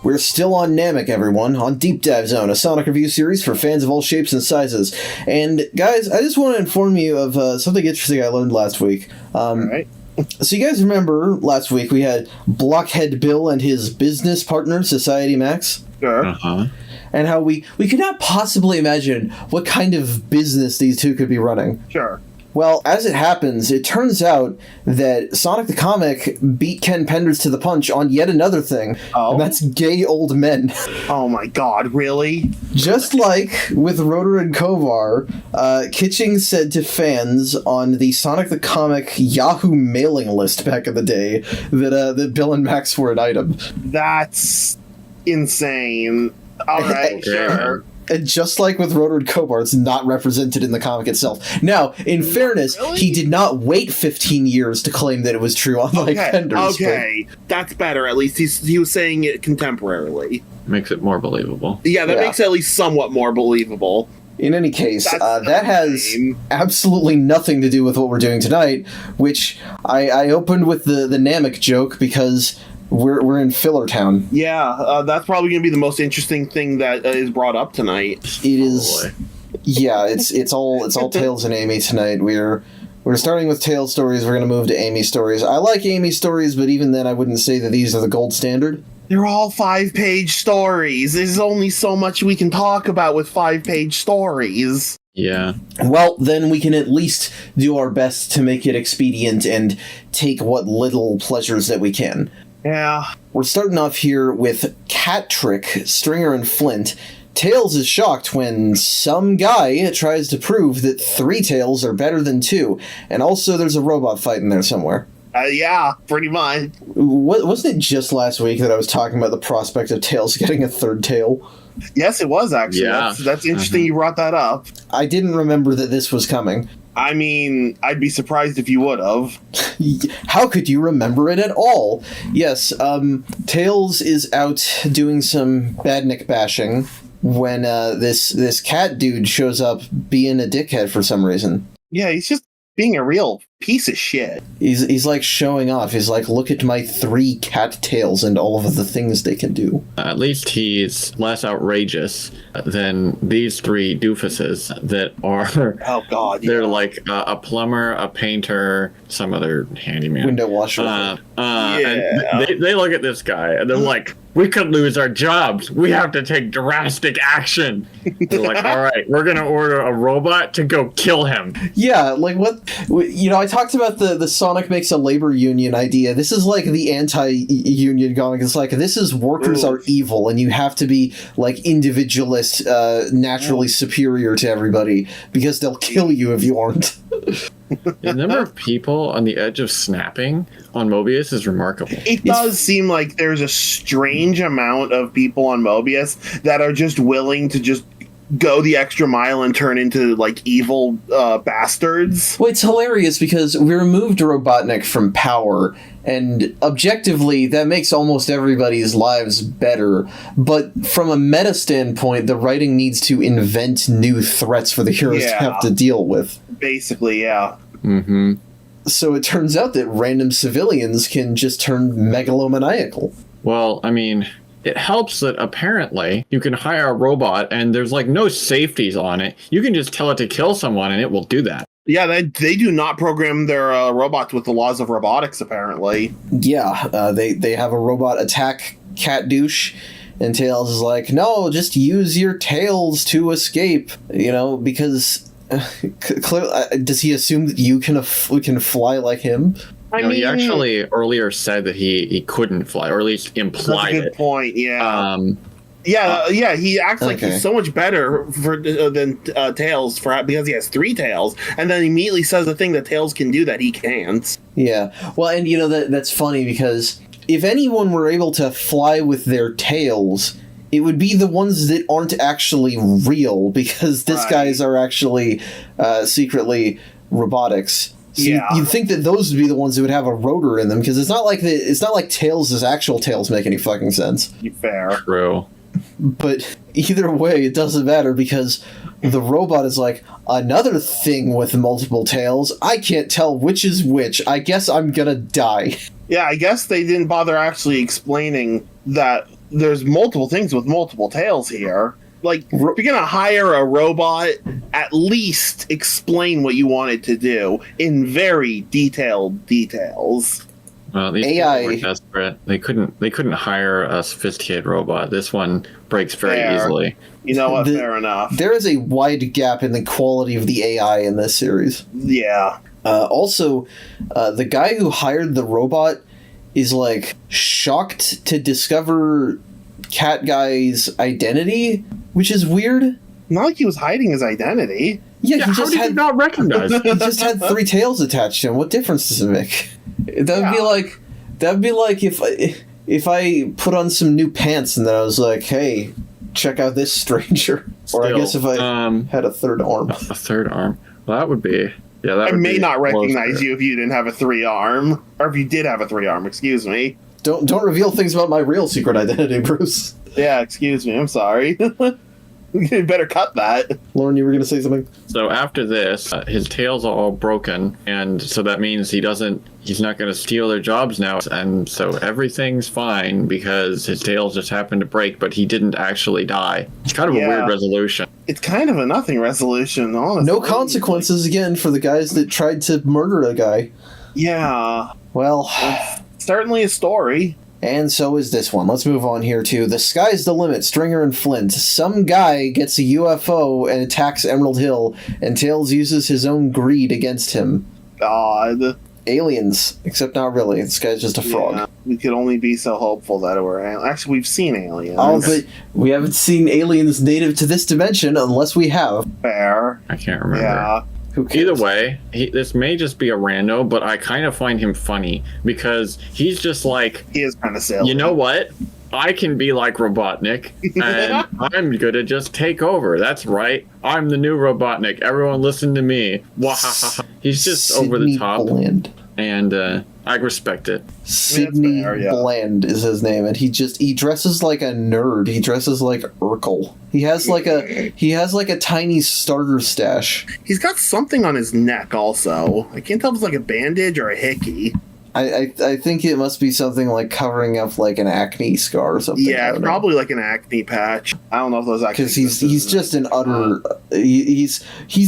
We're still on Namek, everyone, on Deep Dive Zone, a Sonic review series for fans of all shapes and sizes. And, guys, I just want to inform you of something interesting I learned last week. Alright. So you guys remember last week we had Blockhead Bill and his business partner, Society Max? Sure. Uh-huh. And how we could not possibly imagine what kind of business these two could be running. Sure. Well, as it happens, it turns out that Sonic the Comic beat Ken Penders to the punch on yet another thing, and that's gay old men. Oh my god, really? Just like with Rotor and Kovar, Kitching said to fans on the Sonic the Comic Yahoo mailing list back in the day that Bill and Max were an item. That's insane. Alright, sure. And just like with Rotor and Kovar, it's not represented in the comic itself. Now, in fairness, he did not wait 15 years to claim that it was true, unlike Penders. Okay, that's better. At least he was saying it contemporarily. Makes it more believable. Yeah, that makes it at least somewhat more believable. In any case, that has absolutely nothing to do with what we're doing tonight, which I opened with the Namek joke because we're in Filler Town. Yeah, that's probably going to be the most interesting thing that is brought up tonight. It is. Yeah, it's all Tails and Amy tonight. We're starting with Tails stories. We're going to move to Amy stories. I like Amy stories, but even then, I wouldn't say that these are the gold standard. They're all 5-page stories. There's only so much we can talk about with 5-page stories. Yeah. Well, then we can at least do our best to make it expedient and take what little pleasures that we can. Yeah. We're starting off here with Cat Trick, Stringer, and Flint. Tails is shocked when some guy tries to prove that 3 tails are better than 2, and also there's a robot fight in there somewhere. Yeah, pretty much. Wasn't it just last week that I was talking about the prospect of Tails getting a 3rd tail? Yes, it was, actually. Yeah. That's interesting you brought that up. I didn't remember that this was coming. I mean, I'd be surprised if you would have. How could you remember it at all? Yes, Tails is out doing some badnik bashing when this cat dude shows up being a dickhead for some reason. Yeah, he's just being a real piece of shit. He's like showing off. He's like, look at my 3 cat tails and all of the things they can do. At least he's less outrageous than these 3 doofuses that are... Oh, God. They're like a plumber, a painter, some other handyman. Window washer. And they look at this guy, and they're like, we could lose our jobs. We have to take drastic action. They're like, all right, we're going to order a robot to go kill him. Yeah, like what... You know, I talked about the Sonic makes a labor union idea. This is like the anti-union going. It's like, this is workers are evil, and you have to be, like, individualist, naturally superior to everybody, because they'll kill you if you aren't. The number of people on the edge of snapping on Mobius is remarkable. It does seem like there's a strange amount of people on Mobius that are just willing to just go the extra mile and turn into, like, evil bastards. Well, it's hilarious because we removed Robotnik from power, and objectively, that makes almost everybody's lives better. But from a meta standpoint, the writing needs to invent new threats for the heroes to have to deal with. Basically, yeah. Mm-hmm. So it turns out that random civilians can just turn megalomaniacal. Well, I mean... It helps that apparently you can hire a robot and there's like no safeties on it. You can just tell it to kill someone and it will do that. Yeah, they do not program their robots with the laws of robotics, apparently. Yeah, they have a robot attack Cat Douche, and Tails is like, no, just use your tails to escape, you know, because... does he assume that you can fly like him? I mean, he actually earlier said that he couldn't fly, or at least implied it. That's a good point, yeah. He acts like he's so much better than Tails because he has 3 tails, and then immediately says the thing that Tails can do that he can't. Yeah, well, and you know, that's funny because if anyone were able to fly with their tails, it would be the ones that aren't actually real, because these guys are actually secretly robotics. So you'd think that those would be the ones that would have a rotor in them, because it's not like Tails' actual tails make any fucking sense. Fair. True. But either way, it doesn't matter, because the robot is like, another thing with multiple tails, I can't tell which is which. I guess I'm gonna die. Yeah, I guess they didn't bother actually explaining that there's multiple things with multiple tails here. Like, if you're gonna hire a robot, at least explain what you want it to do in very detailed details. Well, these AI people were desperate. They couldn't hire a sophisticated robot. This one breaks very easily. You know what? Fair enough. There is a wide gap in the quality of the AI in this series. Yeah. Also, the guy who hired the robot is like shocked to discover Cat Guy's identity, which is weird. Not like he was hiding his identity. Yeah, he how just did you not recognize? he just had 3 tails attached to him. What difference does it make? That would be like if I put on some new pants and then I was like, "Hey, check out this stranger." Or I guess if I had a third arm. A third arm. Well, that would be. Yeah, that I may not recognize you if you didn't have a 3-arm, or if you did have a 3-arm. Excuse me. Don't reveal things about my real secret identity, Bruce. Yeah, excuse me. I'm sorry. You better cut that. Lauren, you were going to say something? So after this, his tail's all broken, and so that means he's not going to steal their jobs now, and so everything's fine because his tail just happened to break, but he didn't actually die. It's kind of a weird resolution. It's kind of a nothing resolution, honestly. No consequences again for the guys that tried to murder a guy. Yeah. Well, it's certainly a story. And so is this one. Let's move on here to The Sky's the Limit, Stringer and Flint. Some guy gets a UFO and attacks Emerald Hill, and Tails uses his own greed against him. God. Aliens, except not really. This guy's just a frog. Yeah, we could only be so hopeful that it were actually, we've seen aliens. Oh, but we haven't seen aliens native to this dimension unless we have. Fair. I can't remember. Yeah. Who cares? Either way, this may just be a rando, but I kind of find him funny because he's just like, He is kind of silly. you know what? I can be like Robotnik, and I'm gonna just take over. That's right. I'm the new Robotnik. Everyone listen to me. Wahaha. He's just over the top. Bland. And I respect it. Sidney fair, yeah. Bland is his name, and he dresses like a nerd. He dresses like Urkel. He has like a tiny starter stash. He's got something on his neck also. I can't tell if it's like a bandage or a hickey. I think it must be something like covering up like an acne scar or something. Yeah, probably like an acne patch. I don't know if those actually. Because he's just an utter. He's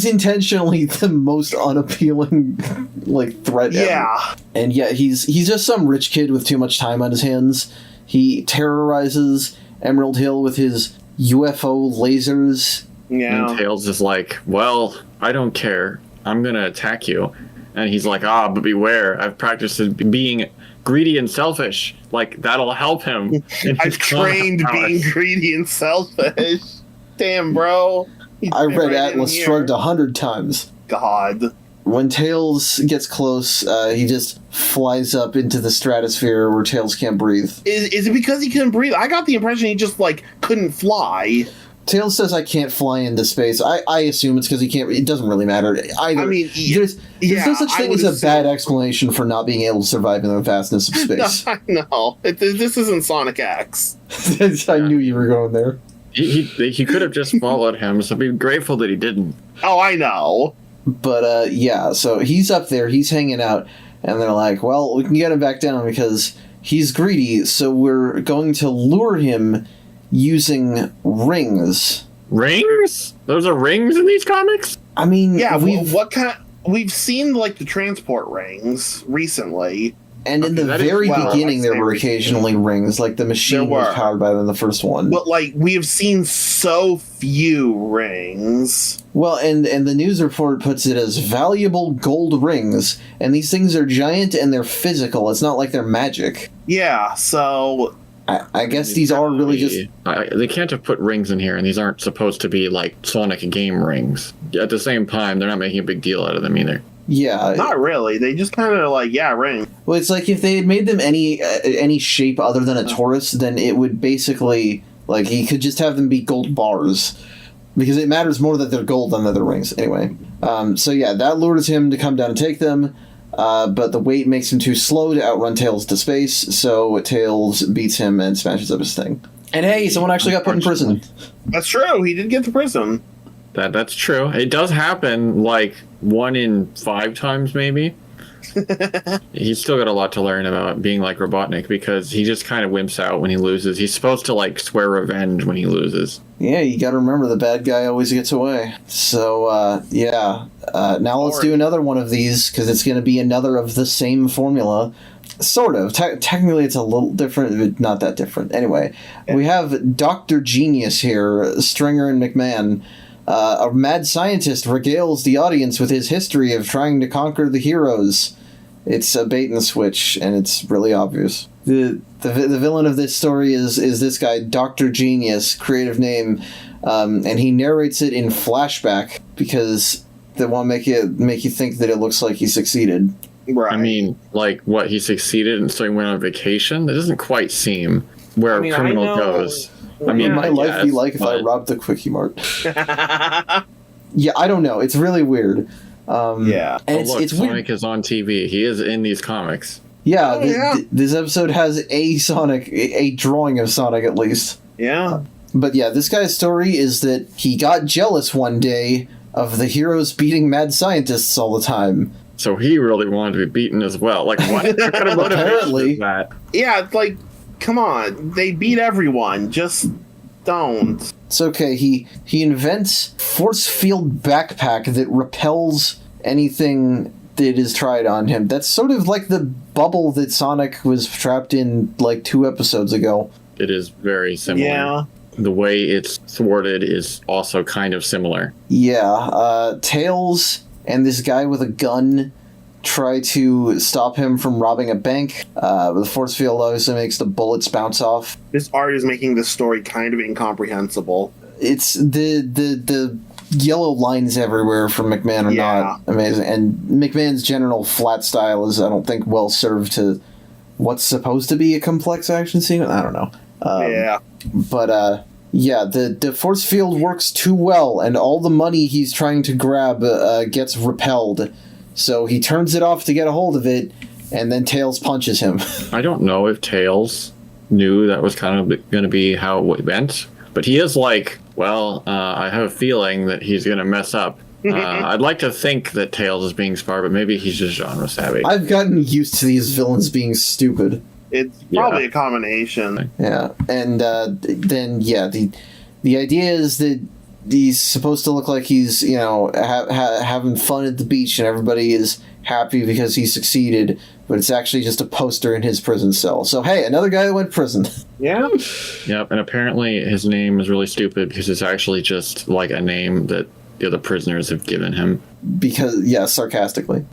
intentionally the most unappealing like threat. Yeah. Ever. And yeah, he's just some rich kid with too much time on his hands. He terrorizes Emerald Hill with his UFO lasers. Yeah. And Tails is like, well, I don't care. I'm gonna attack you. And he's like, but beware. I've practiced being greedy and selfish. Like, that'll help him. I've trained being greedy and selfish. Damn, bro. I read Atlas Shrugged 100 times. God. When Tails gets close, he just flies up into the stratosphere where Tails can't breathe. Is it because he couldn't breathe? I got the impression he just, like, couldn't fly. Tails says I can't fly into space. I assume it's because he can't. It doesn't really matter either. I mean, there's no such thing as a bad explanation for not being able to survive in the vastness of space. I know. This isn't Sonic X. I knew you were going there. He could have just followed him, so be grateful that he didn't. Oh, I know. But yeah, so he's up there, he's hanging out, and they're like, well, we can get him back down because he's greedy, so we're going to lure him using rings. Rings? Those are rings in these comics? I mean, yeah. We've seen like the transport rings recently, and in the very beginning, there were occasionally rings. Like the machine was powered by them in the first one. But like we have seen so few rings. Well, and the news report puts it as valuable gold rings, and these things are giant and they're physical. It's not like they're magic. Yeah, so. I guess these are really just... They can't have put rings in here, and these aren't supposed to be, like, Sonic game rings. At the same time, they're not making a big deal out of them either. Yeah. Not really. They just kind of like, yeah, ring. Well, it's like if they had made them any shape other than a torus, then it would basically... Like, he could just have them be gold bars. Because it matters more that they're gold than that they're rings. Anyway. So yeah, that lures him to come down and take them. But the weight makes him too slow to outrun Tails to space, so Tails beats him and smashes up his thing. And hey, someone actually got put in prison. That's true. He did get to prison. That's true. It does happen like 1 in 5 times, maybe. He's still got a lot to learn about being like Robotnik because he just kind of wimps out when he loses. He's supposed to like swear revenge when he loses. Yeah, you gotta remember the bad guy always gets away. So, now let's do another one of these, because it's gonna be another of the same formula. Sort of. Technically, it's a little different, but not that different. Anyway, we have Dr. Genius here, Stringer and McMahon. A mad scientist regales the audience with his history of trying to conquer the heroes. It's a bait and switch, and it's really obvious. The villain of this story is this guy, Dr. Genius, creative name, and he narrates it in flashback because they want to make you think that it looks like he succeeded. Right. I mean, like, what, he succeeded and so he went on vacation? That doesn't quite seem where a criminal goes. I mean, my life be like if I robbed the Quickie Mart. Yeah, I don't know. It's really weird. Yeah. And look, it's Sonic weird. is on TV. He is in these comics. Yeah, this episode has a Sonic, a drawing of Sonic at least. Yeah. But yeah, this guy's story is that he got jealous one day of the heroes beating mad scientists all the time. So he really wanted to be beaten as well. Like, what kind of motivation Apparently. is that? Yeah, it's like, come on. They beat everyone. Just don't. It's okay. He invents force field backpack that repels anything that is tried on him. That's sort of like the bubble that Sonic was trapped in like 2 episodes ago. It is very similar. Yeah. The way it's thwarted is also kind of similar. Yeah, Tails and this guy with a gun try to stop him from robbing a bank. The force field obviously makes the bullets bounce off. This art is making this story kind of incomprehensible. It's the yellow lines everywhere from McMahon are not amazing, and McMahon's general flat style is, I don't think, well served to what's supposed to be a complex action scene. I don't know. But the force field works too well, and all the money he's trying to grab gets repelled. So he turns it off to get a hold of it, and then Tails punches him. I don't know if Tails knew that was kind of going to be how it went, but he is like, well, I have a feeling that he's going to mess up. I'd like to think that Tails is being smart, but maybe he's just genre savvy. I've gotten used to these villains being stupid. It's probably a combination. Yeah, and the idea is that he's supposed to look like he's, having fun at the beach and everybody is happy because he succeeded, but it's actually just a poster in his prison cell. So, hey, another guy that went to prison. Yeah. Yep, and apparently his name is really stupid because it's actually just like a name that the other prisoners have given him. Because, yeah, sarcastically.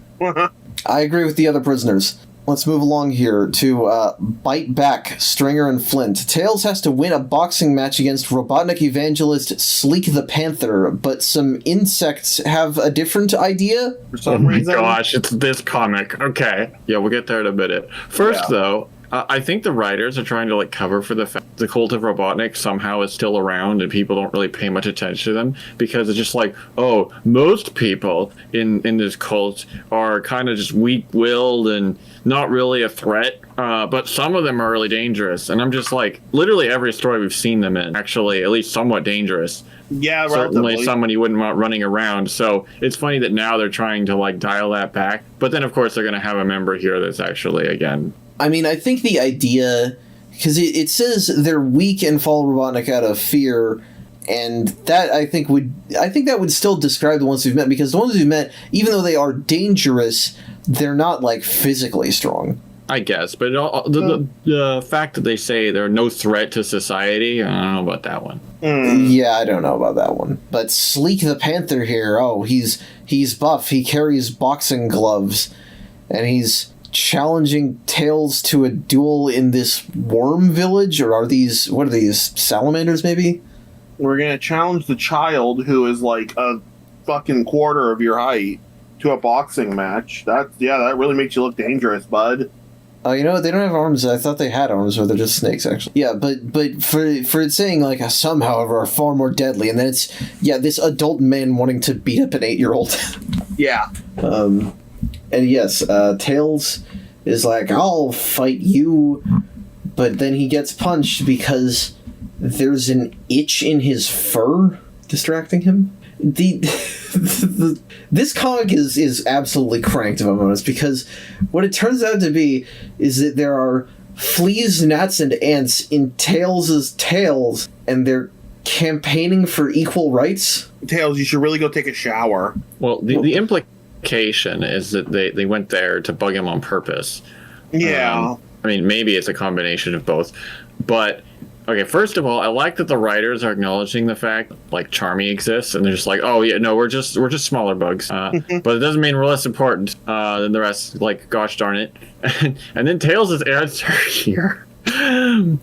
I agree with the other prisoners. Let's move along here to Bite Back, Stringer and Flint. Tails has to win a boxing match against Robotnik evangelist Sleek the Panther, but some insects have a different idea? For some reason. Gosh, it's this comic. Okay. Yeah, we'll get there in a minute. First, though, I think the writers are trying to cover for the fact the cult of Robotnik somehow is still around and people don't really pay much attention to them, because it's just like, oh, most people in this cult are kind of just weak-willed and not really a threat, but some of them are really dangerous. And I'm just like, literally every story we've seen them in, actually, at least somewhat dangerous. Yeah, certainly someone you wouldn't want running around. So it's funny that now they're trying to dial that back. But then, of course, they're going to have a member here that's actually, again... I mean, I think the idea, because it says they're weak and follow Robotnik out of fear, and that I think that would still describe the ones we've met, because the ones we've met, even though they are dangerous, they're not physically strong. I guess, but the fact that they say they're no threat to society, I don't know about that one. Yeah, I don't know about that one. But Sleek the Panther here, he's buff, he carries boxing gloves, and he's challenging Tails to a duel in this worm village, or what are these, salamanders maybe? We're gonna challenge the child who is a fucking quarter of your height to a boxing match. That really makes you look dangerous, bud. Oh, they don't have arms. I thought they had arms, or they're just snakes, actually. Yeah, but for it saying some, however, are far more deadly, and then it's this adult man wanting to beat up an 8-year-old. Yeah. And yes, Tails is I'll fight you, but then he gets punched because there's an itch in his fur distracting him. this comic is absolutely cranked, if I'm honest, because what it turns out to be is that there are fleas, gnats, and ants in Tails' tails, and they're campaigning for equal rights. Tails, you should really go take a shower. Well, the implication is that they went there to bug him on purpose. Yeah. I mean, maybe it's a combination of both. But, okay, first of all, I like that the writers are acknowledging the fact, like, Charmy exists, and they're just like, oh, yeah, no, we're just smaller bugs. But it doesn't mean we're less important than the rest. Like, gosh darn it. And then Tails' answer here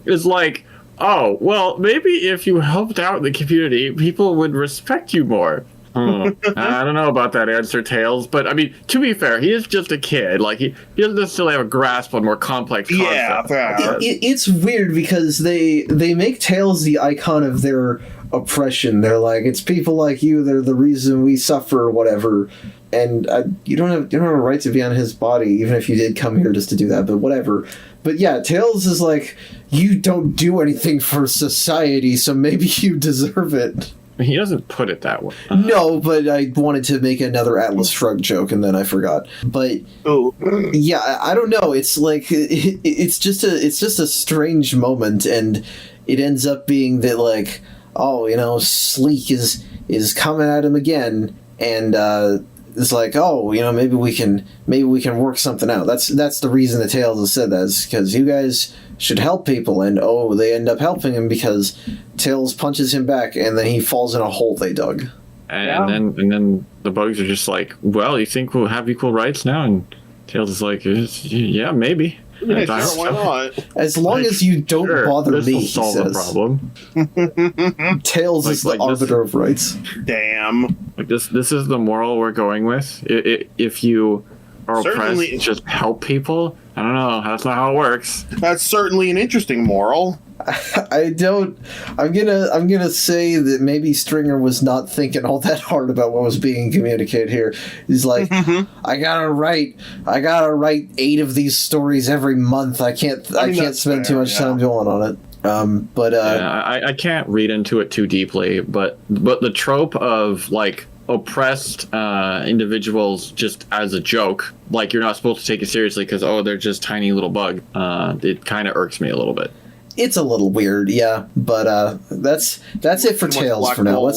is like, oh, well, maybe if you helped out the community, people would respect you more. I don't know about that answer, Tails, but I mean, to be fair, he is just a kid. Like, he doesn't necessarily have a grasp on more complex concepts. Yeah, fair. It's weird because they make Tails the icon of their oppression. They're like, it's people like you that are the reason we suffer, or whatever. And you don't have a right to be on his body, even if you did come here just to do that. But whatever. But yeah, Tails is like, you don't do anything for society, so maybe you deserve it. He doesn't put it that way. No, but I wanted to make another Atlas Shrugged joke, and then I forgot. But yeah, I don't know. It's like it's just a strange moment, and it ends up being that, like, oh, Sleek is coming at him again, and it's like, oh, maybe we can work something out. That's the reason the Tails has said that, is because you guys should help people, and they end up helping him because Tails punches him back, and then he falls in a hole they dug. And then the bugs are just like, well, you think we'll have equal rights now? And Tails is like, yeah, maybe. Yeah, sure, why not? As long as you don't bother me, he solve says. The problem. Tails is the arbiter of rights. Damn. Like this is the moral we're going with. If you are Certainly. oppressed, just help people. I don't know. That's not how it works. That's certainly an interesting moral. I'm gonna say that maybe Stringer was not thinking all that hard about what was being communicated here. He's like, I gotta write 8 of these stories every month. I can't spend too much time dwelling on it. I can't read into it too deeply, but the trope of, like, oppressed individuals just as a joke, like, you're not supposed to take it seriously because they're just tiny little bug, it kind of irks me a little bit. It's a little weird, yeah, but that's it for Tails for now.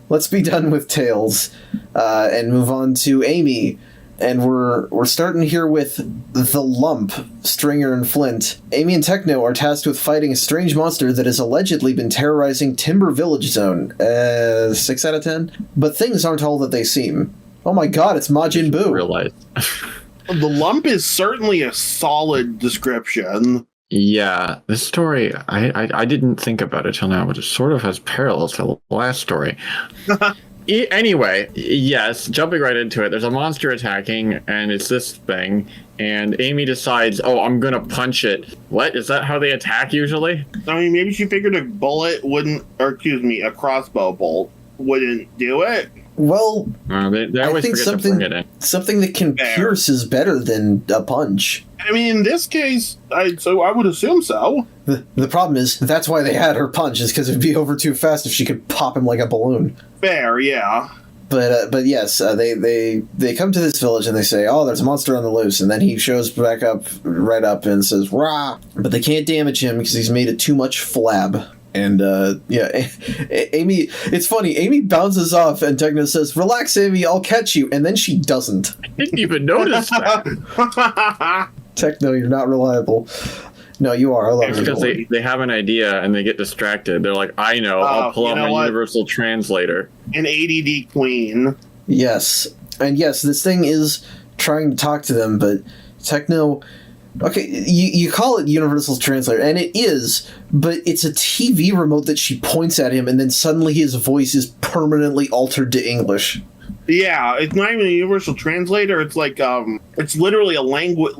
Let's be done with Tails and move on to Amy. And we're starting here with the Lump, Stringer and Flint. Amy and Techno are tasked with fighting a strange monster that has allegedly been terrorizing Timber Village Zone. 6 out of 10? But things aren't all that they seem. Oh my god, it's Majin Buu. Realize. The Lump is certainly a solid description. Yeah, this story, I didn't think about it till now, but it sort of has parallels to the last story. Anyway, yes, jumping right into it, there's a monster attacking, and it's this thing, and Amy decides, I'm gonna punch it. What? Is that how they attack usually? I mean, maybe she figured a crossbow bolt wouldn't do it. Well, they always forget to bring it in. Something that can pierce is better than a punch. I mean, in this case, I would assume so. The problem is, that's why they had her punch, is because it'd be over too fast if she could pop him like a balloon. Fair, yeah. But yes, they come to this village and they say, there's a monster on the loose, and then he shows right up and says, rah! But they can't damage him because he's made of too much flab. And, Amy, it's funny, Amy bounces off and Techno says, relax, Amy, I'll catch you, and then she doesn't. I didn't even notice that. Techno, you're not reliable. No, you are. I love you. Because they have an idea and they get distracted. They're like, I know, I'll pull out my universal translator. An ADD queen. Yes. And yes, this thing is trying to talk to them, but Techno... Okay, you call it Universal Translator, and it is, but it's a TV remote that she points at him, and then suddenly his voice is permanently altered to English. Yeah, it's not even a Universal Translator, it's like, it's literally a language...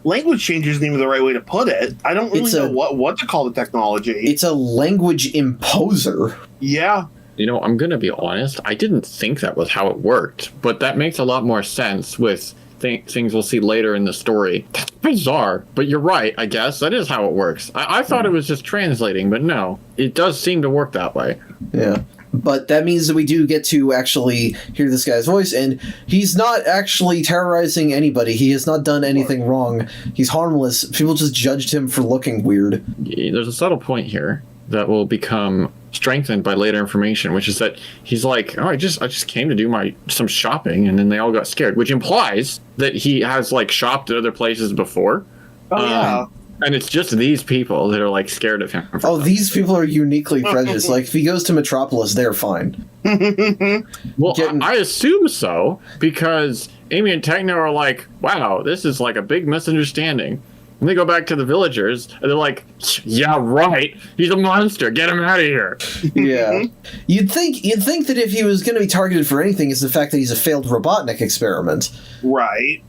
Language change isn't even the right way to put it. I don't really know what to call the technology. It's a language imposer. Yeah. I'm going to be honest, I didn't think that was how it worked, but that makes a lot more sense with... things we'll see later in the story. That's bizarre, but you're right, I guess. That is how it works. I thought it was just translating, but no. It does seem to work that way. Yeah. But that means that we do get to actually hear this guy's voice, and he's not actually terrorizing anybody. He has not done anything wrong. He's harmless. People just judged him for looking weird. There's a subtle point here that will become strengthened by later information, which is that he's like, oh, I just came to do some shopping, and then they all got scared, which implies that he has like shopped at other places before. Oh, yeah. And it's just these people that are like scared of him. Oh, these people are uniquely prejudiced. Like, if he goes to Metropolis, they're fine. Well, I assume so, because Amy and Techno are like, wow, this is like a big misunderstanding. And they go back to the villagers, and they're like, yeah, right, he's a monster, get him out of here. Yeah. You'd think that if he was going to be targeted for anything, it's the fact that he's a failed Robotnik experiment. Right.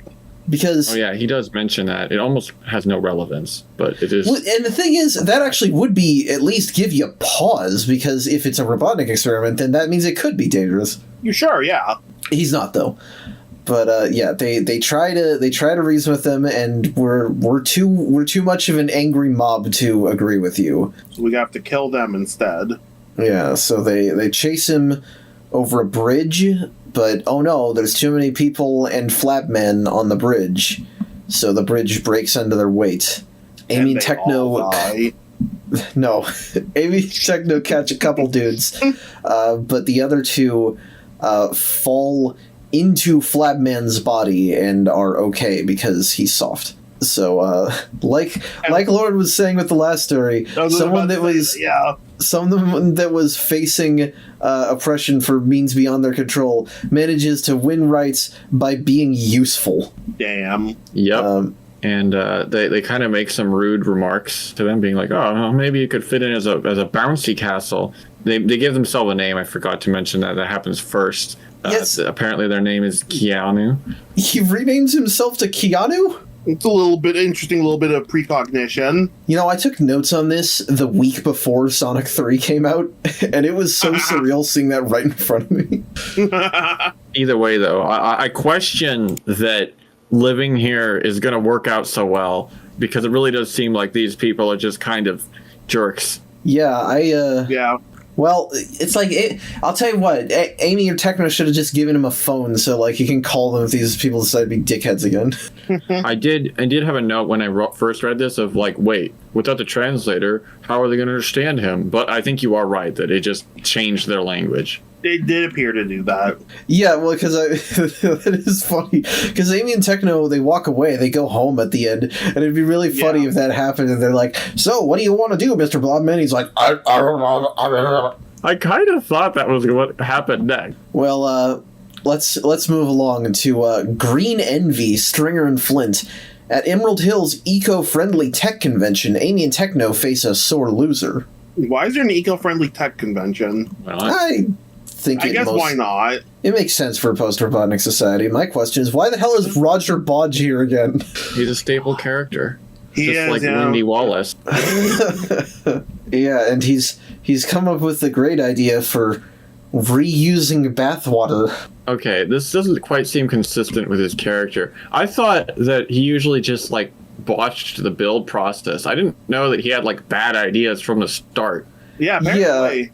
Because... Oh, yeah, he does mention that. It almost has no relevance, but it is... And the thing is, that actually would be at least give you pause, because if it's a Robotnik experiment, then that means it could be dangerous. You sure, yeah. He's not, though. But yeah, they try to reason with them, and we're too much of an angry mob to agree with you. So we have to kill them instead. Yeah, so they chase him over a bridge, but oh no, there's too many people and flapmen on the bridge, so the bridge breaks under their weight. Amy and Techno... No. Amy and Techno catch a couple dudes, but the other two fall into Flabman's body and are okay because he's soft. So, like Lord was saying with the last story, someone that was facing oppression for means beyond their control manages to win rights by being useful. Damn. Yep. And they kind of make some rude remarks to them, being like, "Oh, maybe you could fit in as a bouncy castle." They give themselves a name. I forgot to mention that happens first. Yes. Apparently, their name is Keanu. He renames himself to Keanu? It's a little bit interesting, a little bit of precognition. You know, I took notes on this the week before Sonic 3 came out, and it was so surreal seeing that right in front of me. Either way, though, I question that living here is going to work out so well, because it really does seem like these people are just kind of jerks. Yeah, Yeah. Well, it's like, I'll tell you what, Amy or Techno should have just given him a phone so, like, he can call them if these people decide to be dickheads again. I did have a note when I first read this of, like, wait, without the translator, how are they going to understand him? But I think you are right, that it just changed their language. It did appear to do that. Yeah, well, because it is funny. Because Amy and Techno, they walk away, they go home at the end, and it'd be really funny if that happened, and they're like, "So, what do you want to do, Mr. Blobman?" He's like, I don't know. I kind of thought that was what happened next. Well, let's move along to Green Envy, Stringer and Flint. At Emerald Hill's eco-friendly tech convention, Amy and Techno face a sore loser. Why is there an eco-friendly tech convention? Well, I guess why not? It makes sense for a post-Robotnik society. My question is, why the hell is Roger Bodge here again? He's a staple character. He just is, like Lindy Wallace. Yeah, and he's come up with a great idea for reusing bathwater. Okay, this doesn't quite seem consistent with his character. I thought that he usually just, like, botched the build process. I didn't know that he had, like, bad ideas from the start. Yeah, apparently. Yeah.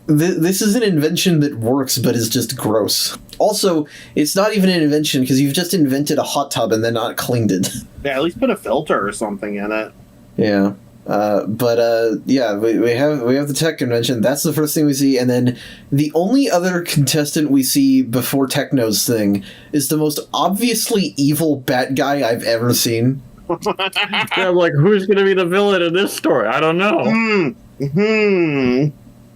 This is an invention that works, but is just gross. Also, it's not even an invention, because you've just invented a hot tub and then not cleaned it. Yeah, at least put a filter or something in it. Yeah. Yeah, we have the tech convention. That's the first thing we see, and then the only other contestant we see before Techno's thing is the most obviously evil bat guy I've ever seen. Yeah, I'm like, who's going to be the villain in this story? I don't know.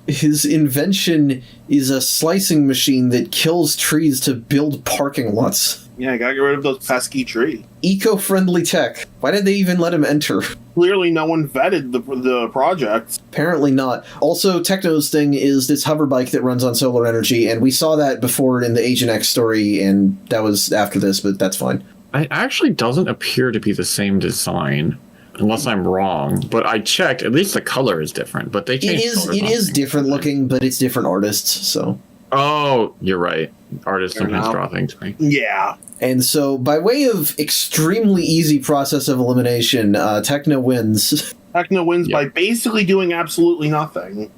His invention is a slicing machine that kills trees to build parking lots. Yeah, gotta get rid of those pesky trees. Eco-friendly tech. Why did they even let him enter? Clearly no one vetted the project. Apparently not. Also, Techno's thing is this hover bike that runs on solar energy, and we saw that before in the Agent X story, and that was after this, but that's fine. It actually doesn't appear to be the same design, unless I'm wrong. But I checked, at least the color is different, but they changed It is different looking, but it's different artists, so... Oh, you're right. Artists sometimes draw things to me. Yeah. And so, by way of extremely easy process of elimination, Techno wins. Techno wins by basically doing absolutely nothing.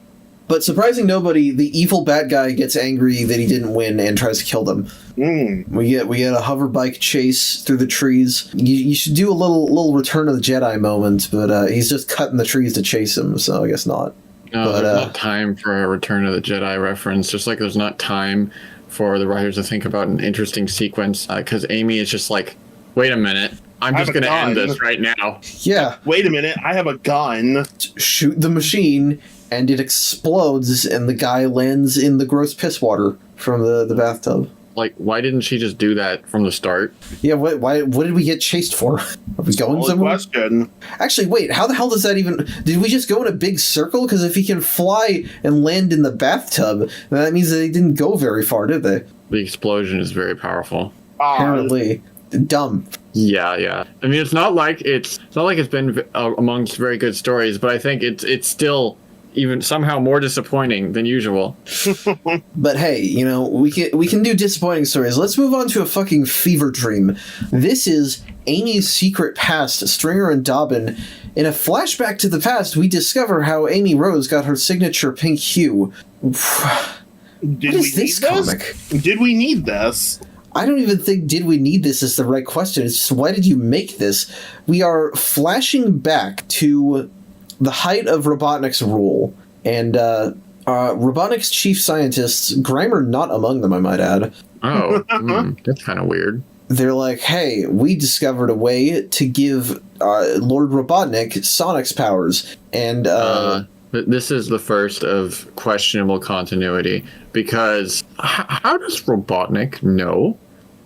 But surprising nobody, the evil bad guy gets angry that he didn't win and tries to kill them. We get a hover bike chase through the trees. You should do a little Return of the Jedi moment, but he's just cutting the trees to chase him, so I guess not. No, But, there's not time for a Return of the Jedi reference, just like there's not time for the writers to think about an interesting sequence, because Amy is just like, wait a minute, I'm just going to end this right now. Yeah. Wait a minute, I have a gun. Shoot the machine, and it explodes, and the guy lands in the gross piss water from the bathtub. Like, why didn't she just do that from the start? Yeah, what did we get chased for? Are we going somewhere? Question. Actually, wait, how the hell does that even... Did we just go in a big circle? Because if he can fly and land in the bathtub, that means that they didn't go very far, did they? The explosion is very powerful. Apparently. Dumb. Yeah. I mean, it's not like it's been amongst very good stories, but I think it's still even somehow more disappointing than usual. But hey, we can do disappointing stories. Let's move on to a fucking fever dream. This is Amy's secret past, Stringer and Dobbin. In a flashback to the past, we discover how Amy Rose got her signature pink hue. What is this comic? Did we need this? I don't even think "did we need this" is the right question. It's just, why did you make this? We are flashing back to the height of Robotnik's rule, and Robotnik's chief scientists, Grimer not among them, I might add. Oh, that's kind of weird. They're like, hey, we discovered a way to give Lord Robotnik Sonic's powers, and this is the first of questionable continuity, because how does Robotnik know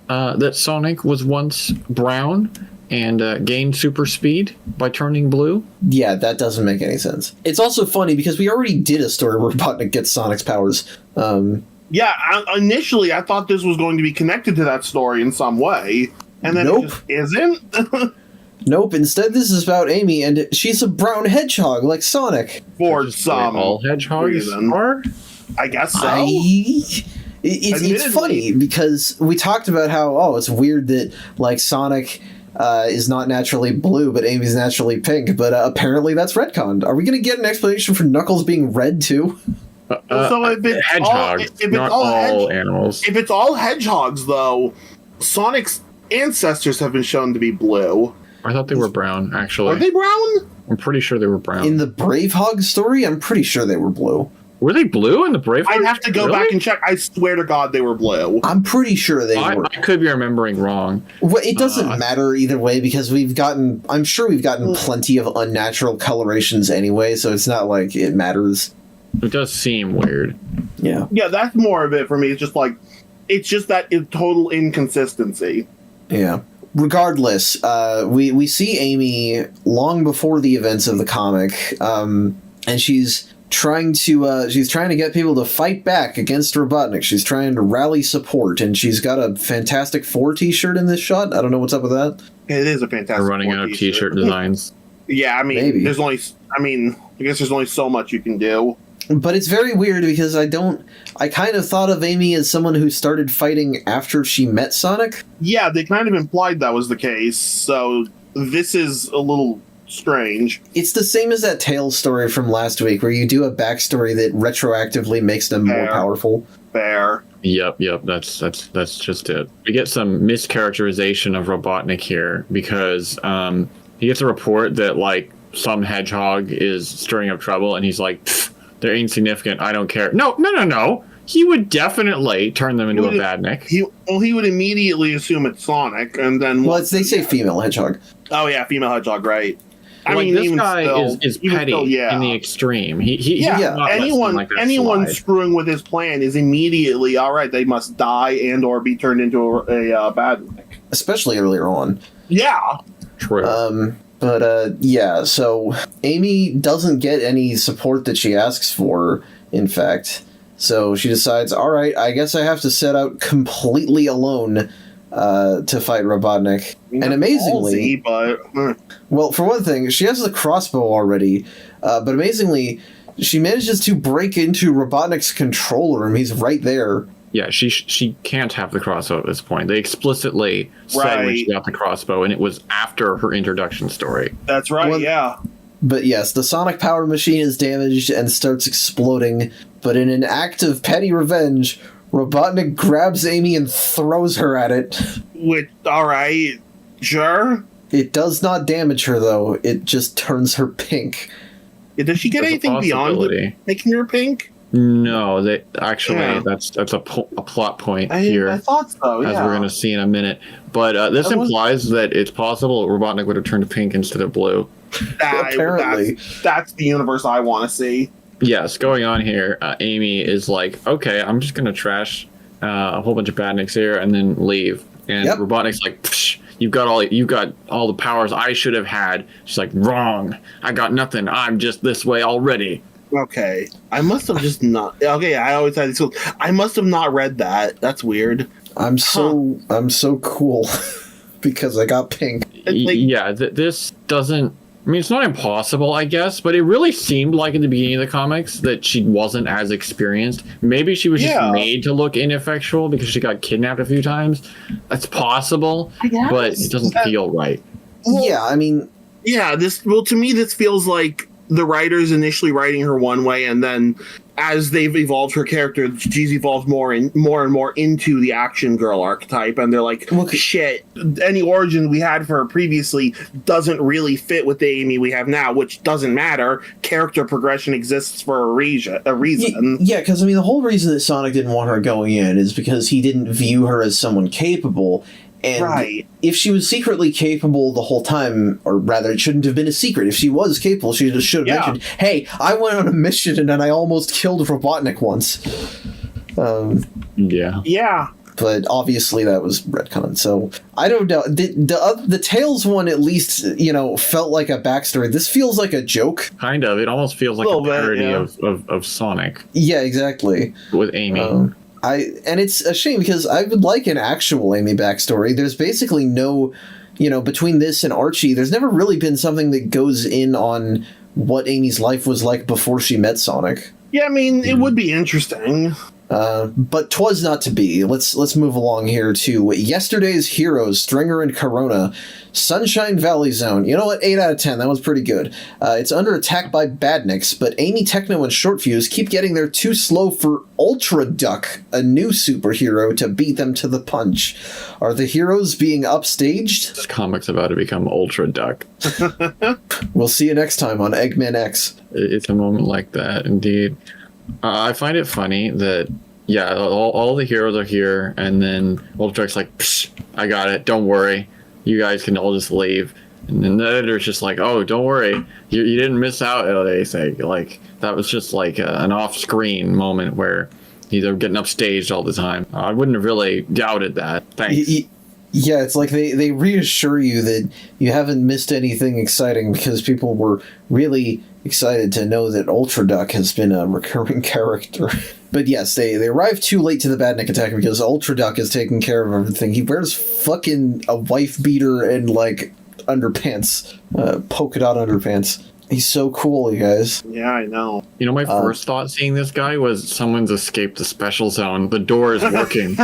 that Sonic was once brown and gained super speed by turning blue? Yeah, that doesn't make any sense. It's also funny because we already did a story where Robotnik gets Sonic's powers. Yeah, initially I thought this was going to be connected to that story in some way, and then it just isn't. Nope, instead this is about Amy, and she's a brown hedgehog like Sonic. For some all hedgehogs are? I guess so. It's funny because we talked about how, it's weird that, like, Sonic is not naturally blue, but Amy's naturally pink, but apparently that's retconned. Are we going to get an explanation for Knuckles being red, too? So if it's hedgehogs, not all animals. If it's all hedgehogs, though, Sonic's ancestors have been shown to be blue. I thought they were brown, actually. Are they brown? I'm pretty sure they were brown. In the Brave Hog story, I'm pretty sure they were blue. Were they blue in the Brave Hog? I'd have to go back and check. I swear to God they were blue. I'm pretty sure they were. I could be remembering wrong. Well, it doesn't matter either way because I'm sure we've gotten plenty of unnatural colorations anyway, so it's not like it matters. It does seem weird. Yeah. Yeah, that's more of it for me. It's just that total inconsistency. Yeah. Regardless, we see Amy long before the events of the comic, and she's trying to get people to fight back against Robotnik. She's trying to rally support, and she's got a Fantastic Four t-shirt in this shot. I don't know what's up with that. It is a Fantastic We're running Four out of t-shirt designs. Yeah, I mean, Maybe. I guess there's only so much you can do. But it's very weird because I kind of thought of Amy as someone who started fighting after she met Sonic. Yeah, they kind of implied that was the case, so this is a little strange. It's the same as that Tails story from last week where you do a backstory that retroactively makes them more powerful. Fair. Yep, that's just it. We get some mischaracterization of Robotnik here because he gets a report that, like, some hedgehog is stirring up trouble, and he's like, they're insignificant, I don't care. No. He would definitely turn them into a badnik. He would immediately assume it's Sonic, and then... Well, they say female hedgehog. Oh, yeah, female hedgehog, right. I mean, this guy is petty in the extreme. Anyone screwing with his plan is immediately, all right, they must die and or be turned into a badnik. Especially earlier on. Yeah. True. So Amy doesn't get any support that she asks for, in fact. So she decides, all right, I guess I have to set out completely alone to fight Robotnik. And amazingly... Well, for one thing, she has the crossbow already, but amazingly, she manages to break into Robotnik's control room. He's right there. Yeah, she can't have the crossbow at this point. They explicitly said when she got the crossbow, and it was after her introduction story. That's right, yeah. But yes, the sonic power machine is damaged and starts exploding, but in an act of petty revenge, Robotnik grabs Amy and throws her at it. Alright, sure. It does not damage her, though. It just turns her pink. Does she get anything beyond making her pink? No, that's a plot point here. I thought so, yeah. As we're going to see in a minute. But this implies that it's possible Robotnik would have turned pink instead of blue. Apparently. That's the universe I want to see. Yes, going on here, Amy is like, okay, I'm just going to trash a whole bunch of badniks here and then leave. And Robotnik's like, psh, you got all the powers I should have had. She's like, wrong. I got nothing. I'm just this way already. Okay. I must have just not... Okay, I always had this... I must have not read that. That's weird. I'm so cool because I got pink. This doesn't... I mean, it's not impossible, I guess, but it really seemed like in the beginning of the comics that she wasn't as experienced. Maybe she was just made to look ineffectual because she got kidnapped a few times. That's possible, but it doesn't feel right. Yeah, I mean... Yeah, to me, this feels like the writers initially writing her one way, and then as they've evolved her character, she's evolved more and more into the action girl archetype, and they're like, shit, any origin we had for her previously doesn't really fit with the Amy we have now, which doesn't matter. Character progression exists for a reason. Yeah, because, I mean, the whole reason that Sonic didn't want her going in is because he didn't view her as someone capable. And if she was secretly capable the whole time, or rather, it shouldn't have been a secret. If she was capable, she just should have mentioned, hey, I went on a mission and I almost killed Robotnik once. Yeah. But obviously that was retcon, so I don't know. The Tails one at least, felt like a backstory. This feels like a joke. Kind of. It almost feels like a parody of Sonic. Yeah, exactly. With Amy. And it's a shame because I would like an actual Amy backstory. There's basically no, between this and Archie, there's never really been something that goes in on what Amy's life was like before she met Sonic. Yeah, I mean, it would be interesting. But 'twas not to be. Let's move along here to yesterday's heroes, Stringer and Corona. Sunshine Valley Zone. You know what? 8 out of 10. That was pretty good. It's under attack by badniks, but Amy, Techno, and Shortfuse keep getting there too slow for Ultra Duck, a new superhero, to beat them to the punch. Are the heroes being upstaged? This comic's about to become Ultra Duck. We'll see you next time on Eggman X. It's a moment like that, indeed. I find it funny that, all the heroes are here, and then Ultra Duck's like, psh, I got it, don't worry. You guys can all just leave. And then the editor's just like, oh, don't worry. You didn't miss out, they say. Like, that was just like an off-screen moment where they're getting upstaged all the time. I wouldn't have really doubted that. Thanks. Yeah, it's like they reassure you that you haven't missed anything exciting because people were really excited to know that Ultra Duck has been a recurring character. But yes, they arrive too late to the Badnik attack because Ultra Duck is taking care of everything. He wears fucking a wife beater and underpants, polka dot underpants. He's so cool, you guys. Yeah, I know. My first thought seeing this guy was someone's escaped the special zone. The door is working.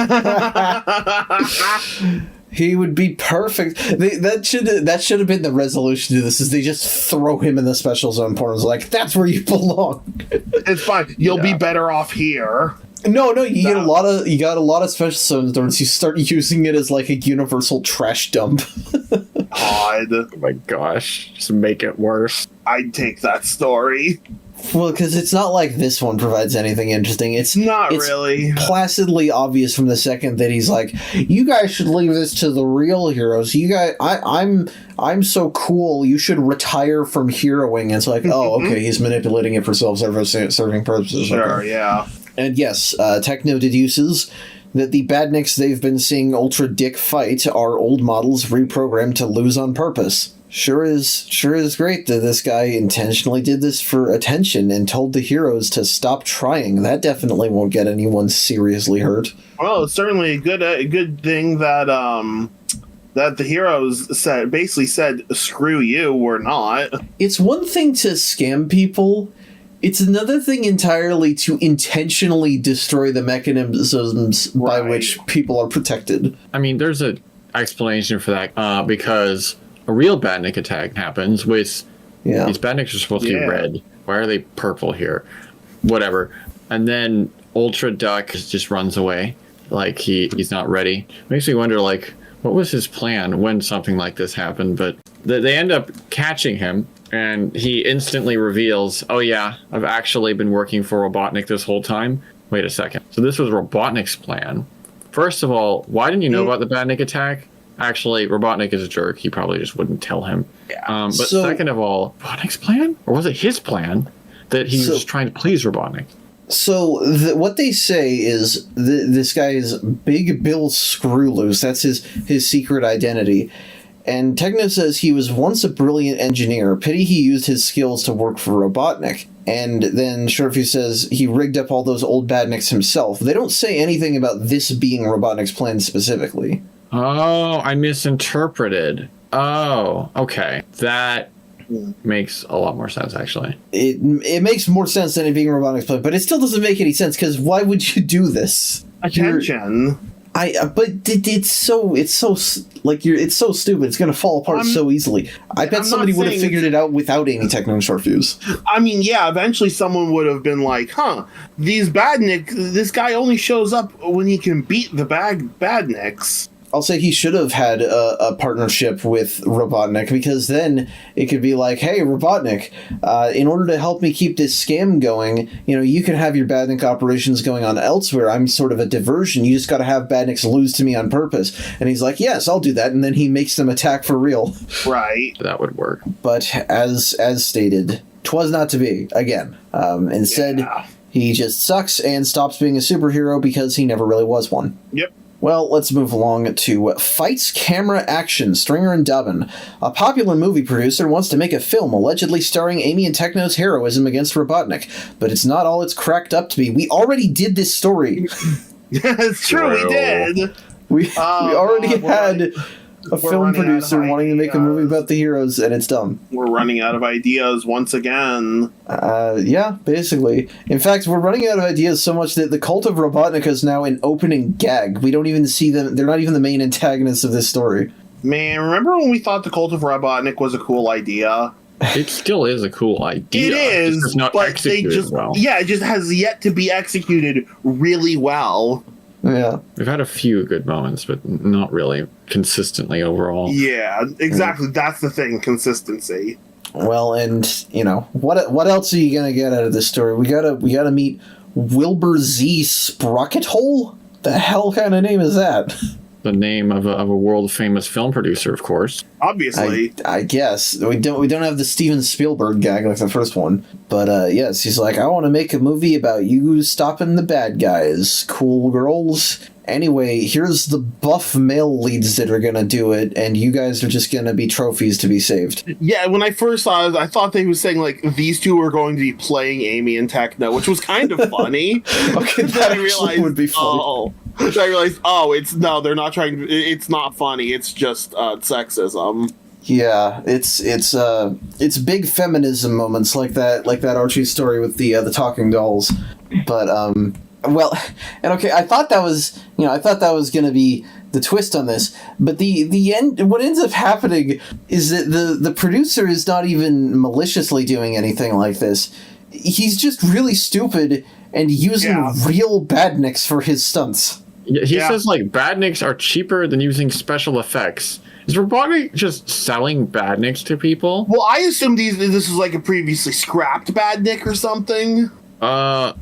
He would be perfect. That should have been the resolution to this. Is they just throw him in the special zone portals? Like, that's where you belong. It's fine. You'll be better off here. No, you got a lot of special zone doors. You start using it as like a universal trash dump. God. Oh my gosh, just make it worse. I'd take that story. Well, because it's not like this one provides anything interesting. It's really placidly obvious from the second that he's like, "You guys should leave this to the real heroes. You guys, I'm so cool. You should retire from heroing." And it's like, oh, okay, he's manipulating it for self-serving purposes. Sure, okay. Yeah. And yes, Techno deduces that the badniks they've been seeing Ultra Dick fight are old models reprogrammed to lose on purpose. Sure is great that this guy intentionally did this for attention and told the heroes to stop trying. That definitely won't get anyone seriously hurt. Well, it's certainly a good thing that that the heroes basically said, "Screw you, we're not." It's one thing to scam people. It's another thing entirely to intentionally destroy the mechanisms by which people are protected. I mean, there's an explanation for that because a real badnik attack happens with Yeah. These badniks are supposed to be red. Why are they purple here? Whatever. And then Ultra Duck just runs away. Like, he's not ready. Makes me wonder, like, what was his plan when something like this happened? But they end up catching him, and he instantly reveals, oh yeah, I've actually been working for Robotnik this whole time. Wait a second. So this was Robotnik's plan. First of all, why didn't you know about the badnik attack? Actually, Robotnik is a jerk. He probably just wouldn't tell him. Yeah. But second of all, Robotnik's plan? Or was it his plan that he was trying to please Robotnik? So what they say is this guy is Big Bill Screwloose. That's his secret identity. And Techno says he was once a brilliant engineer. Pity he used his skills to work for Robotnik. And then Shortfuse says he rigged up all those old badniks himself. They don't say anything about this being Robotnik's plan specifically. Oh, I misinterpreted. Oh, okay. That makes a lot more sense, actually. It makes more sense than it being Robotnik's plan, but it still doesn't make any sense, because why would you do this? Attention. But it's so stupid. It's gonna fall apart so easily. I bet somebody would have figured it out without any Techno and Shortfuse. I mean, yeah, eventually someone would have been like, this guy only shows up when he can beat the badniks. I'll say he should have had a partnership with Robotnik, because then it could be like, hey, Robotnik, in order to help me keep this scam going, you can have your badnik operations going on elsewhere. I'm sort of a diversion. You just got to have badniks lose to me on purpose. And he's like, yes, I'll do that. And then he makes them attack for real. Right. That would work. But as stated, 'twas not to be, again. Instead, he just sucks and stops being a superhero because he never really was one. Yep. Well, let's move along to Fights Camera Action, Stringer and Dubbin. A popular movie producer wants to make a film allegedly starring Amy and Techno's heroism against Robotnik, but it's not all it's cracked up to be. We already did this story. It's true, we did. We already had a film producer wanting to make a movie about the heroes, and it's dumb. We're running out of ideas once again. Yeah, basically. In fact, we're running out of ideas so much that the Cult of Robotnik is now an opening gag. We don't even see them. They're not even the main antagonists of this story. Man, remember when we thought the Cult of Robotnik was a cool idea? It still is a cool idea. It is, not but they just well. Yeah, it just has yet to be executed really well. Yeah. We've had a few good moments, but not really consistently overall. Yeah, exactly. That's the thing, consistency. Well, and what else are you gonna get out of this story? We gotta meet Wilbur Z. Sprockethole? The hell kind of name is that? The name of a world famous film producer, of course. Obviously, I guess we don't have the Steven Spielberg gag like the first one, but yes, he's like, I want to make a movie about you stopping the bad guys, cool girls. Anyway, here's the buff male leads that are gonna do it, and you guys are just gonna be trophies to be saved. Yeah, when I first saw it, I thought they were saying like these two were going to be playing Amy and Techno, which was kind of funny. Okay, that actually would be funny. I realized, they're not trying to. It's not funny. It's just sexism. Yeah, it's big feminism moments like that Archie story with the talking dolls, but well, and okay, I thought that was going to be the twist on this, but the end. What ends up happening is that the producer is not even maliciously doing anything like this. He's just really stupid and using real badniks for his stunts. He says, like, badniks are cheaper than using special effects. Is Robotnik just selling badniks to people? Well, I assumed this is like a previously scrapped badnik or something. But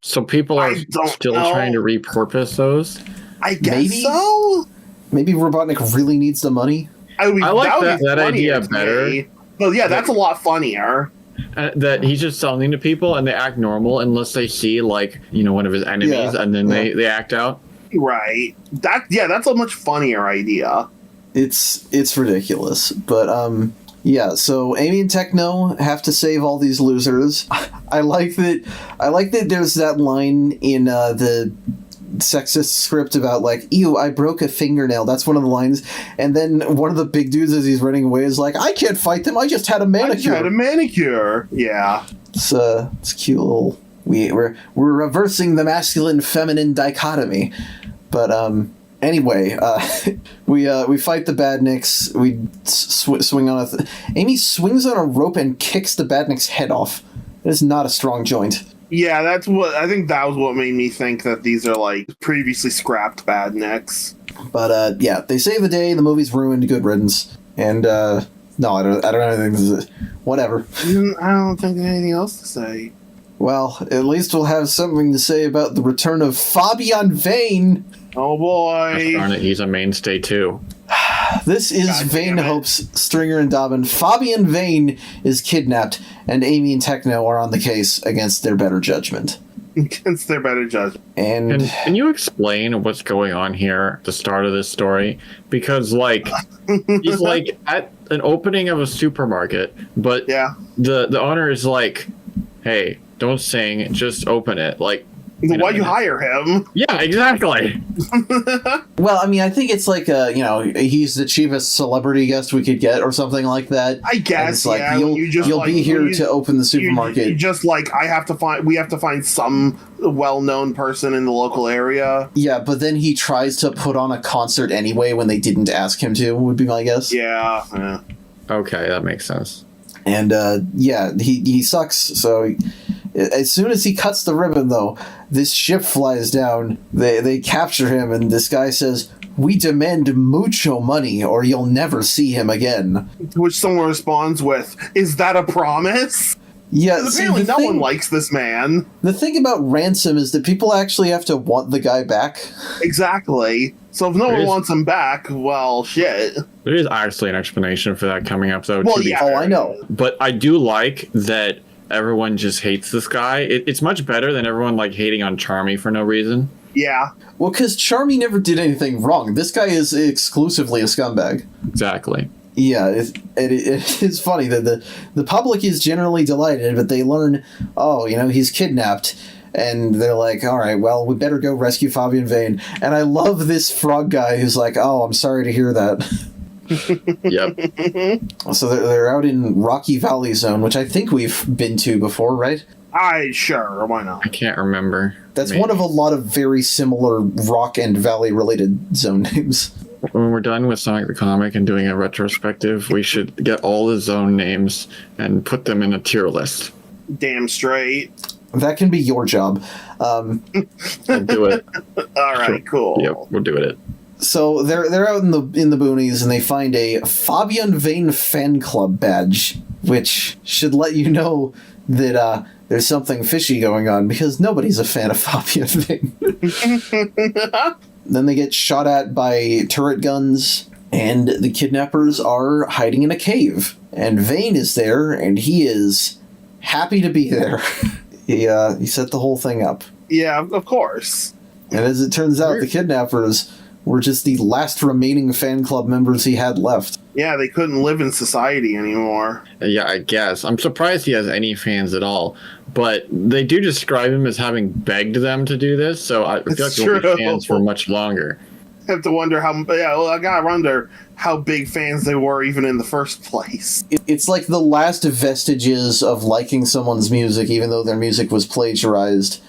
so people are still trying to repurpose those? I guess so? Maybe Robotnik really needs the money? I like that idea better. Well, yeah, that's a lot funnier. That he's just selling to people and they act normal unless they see, like, one of his enemies, and then they act out. Right. That's a much funnier idea. It's ridiculous. But so Amy and Techno have to save all these losers. I like that there's that line in the sexist script about, like, ew, I broke a fingernail. That's one of the lines. And then one of the big dudes as he's running away is like, I can't fight them, I just had a manicure. Yeah. It's a cute little... We're reversing the masculine-feminine dichotomy. But Anyway, we fight the badniks. We swing on Amy swings on a rope and kicks the badnik's head off. It is not a strong joint. Yeah, that's what I think. That was what made me think that these are like previously scrapped badniks. But yeah, they save the day. The movie's ruined. Good riddance. And no, I don't have anything to say. Whatever. I don't think there's anything else to say. Well, at least we'll have something to say about the return of Fabian Vane. Oh boy! Darn it, he's a mainstay too. This is Vane Hopes, Stringer and Dobbin. Fabian Vane is kidnapped, and Amy and Techno are on the case against their better judgment. Against their better judgment. And can you explain what's going on here at the start of this story? Because, like, he's, like, at an opening of a supermarket, but the owner is like, hey, don't sing, just open it. Like, why'd you hire him? Yeah, exactly. well, I mean, I think it's like he's the cheapest celebrity guest we could get, or something like that. I guess. It's like you'll be here to open the supermarket. You just like we have to find some well-known person in the local area. Yeah, but then he tries to put on a concert anyway when they didn't ask him to. Would be my guess. Yeah. Okay, that makes sense. And yeah, he sucks. So. As soon as he cuts the ribbon, though, this ship flies down. They capture him, and this guy says, "We demand mucho money, or you'll never see him again." To which someone responds with, "Is that a promise?" Yeah, apparently no one likes this man. The thing about ransom is that people actually have to want the guy back. Exactly. So if no one wants him back, well, shit. There is actually an explanation for that coming up, though. Well, yeah. Oh, I know. But I do like that everyone just hates this guy. It's much better than everyone like hating on Charmy for no reason. Yeah. Well, because Charmy never did anything wrong. This guy is exclusively a scumbag. Exactly. Yeah, it is funny that the public is generally delighted, but they learn, oh, he's kidnapped. And they're like, all right, well, we better go rescue Fabian Vane. And I love this frog guy who's like, oh, I'm sorry to hear that. Yep. So they're out in Rocky Valley Zone, which I think we've been to before, right? Sure, why not? I can't remember. That's one of a lot of very similar rock and valley related zone names. When we're done with Sonic the Comic and doing a retrospective, we should get all the zone names and put them in a tier list. Damn straight. That can be your job. I'll do it. All right, cool. Yep, we're doing it. So they're out in the boonies, and they find a Fabian Vane fan club badge, which should let you know that there's something fishy going on, because nobody's a fan of Fabian Vane. Then they get shot at by turret guns, and the kidnappers are hiding in a cave. And Vane is there, and he is happy to be there. He set the whole thing up. Yeah, of course. And as it turns out, the kidnappers were just the last remaining fan club members he had left. Yeah, they couldn't live in society anymore. Yeah, I guess. I'm surprised he has any fans at all. But they do describe him as having begged them to do this, so I feel like he'll be fans for much longer. I have to wonder I gotta wonder how big fans they were even in the first place. It's like the last vestiges of liking someone's music, even though their music was plagiarized,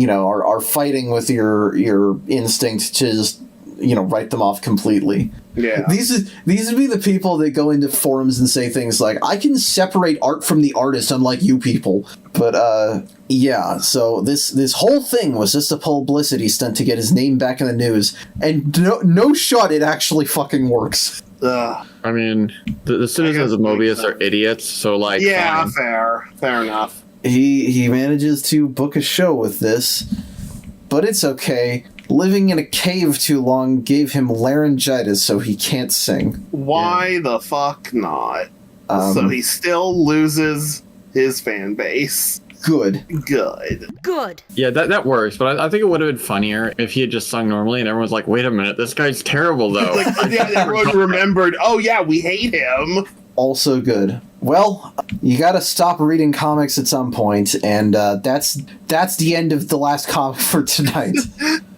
are fighting with your instinct to just write them off completely. Yeah. These would be the people that go into forums and say things like, I can separate art from the artist, unlike you people. But, yeah, so this whole thing was just a publicity stunt to get his name back in the news. And no shot, it actually fucking works. Ugh. I mean, the citizens of Mobius are idiots, so, like, yeah, fine. Fair enough. He manages to book a show with this, but it's okay. Living in a cave too long gave him laryngitis, so he can't sing. Why the fuck not? So he still loses his fan base. Good. Yeah, that works, but I think it would have been funnier if he had just sung normally and everyone's like, wait a minute, this guy's terrible, though. Everyone remembered, oh yeah, we hate him. Also good. Well, you gotta stop reading comics at some point, and that's the end of the last comic for tonight.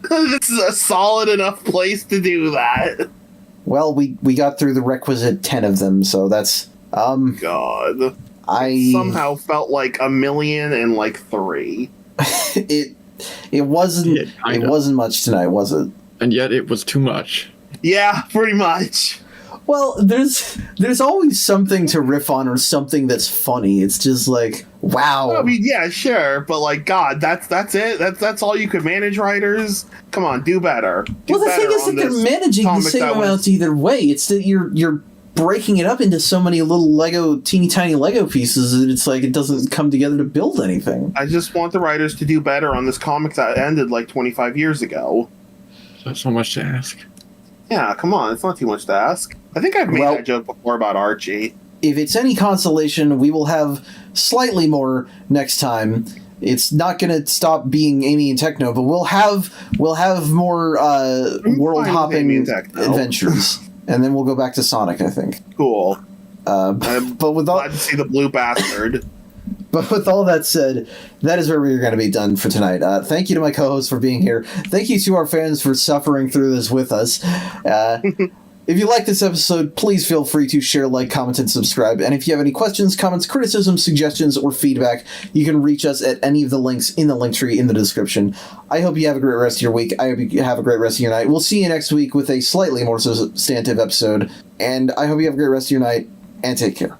This is a solid enough place to do that. Well, we got through the requisite 10 of them, so that's... God. I somehow felt like 1,000,003. It wasn't much tonight, was it? and yet it was too much. Yeah, pretty much. Well, there's always something to riff on or something that's funny. It's just like, wow. I mean, yeah, sure, but like, God, that's it. That's all you could manage, writers. Come on, do better. Well, the thing is that they're managing the same amount either way. It's that you're breaking it up into so many little teeny tiny Lego pieces that it's like it doesn't come together to build anything. I just want the writers to do better on this comic that ended like 25 years ago. That's so much to ask. Yeah, come on, it's not too much to ask. I think I've made that joke before about Archie. If it's any consolation, we will have slightly more next time. It's not going to stop being Amy and Techno, but we'll have more world hopping adventures, and then we'll go back to Sonic, I think. Cool. But with all, glad to see the blue bastard. But with all that said, that is where we're going to be done for tonight. Thank you to my co-host for being here. Thank you to our fans for suffering through this with us. If you like this episode, please feel free to share, like, comment, and subscribe. And if you have any questions, comments, criticisms, suggestions, or feedback, you can reach us at any of the links in the link tree in the description. I hope you have a great rest of your week. I hope you have a great rest of your night. We'll see you next week with a slightly more substantive episode. And I hope you have a great rest of your night, and take care.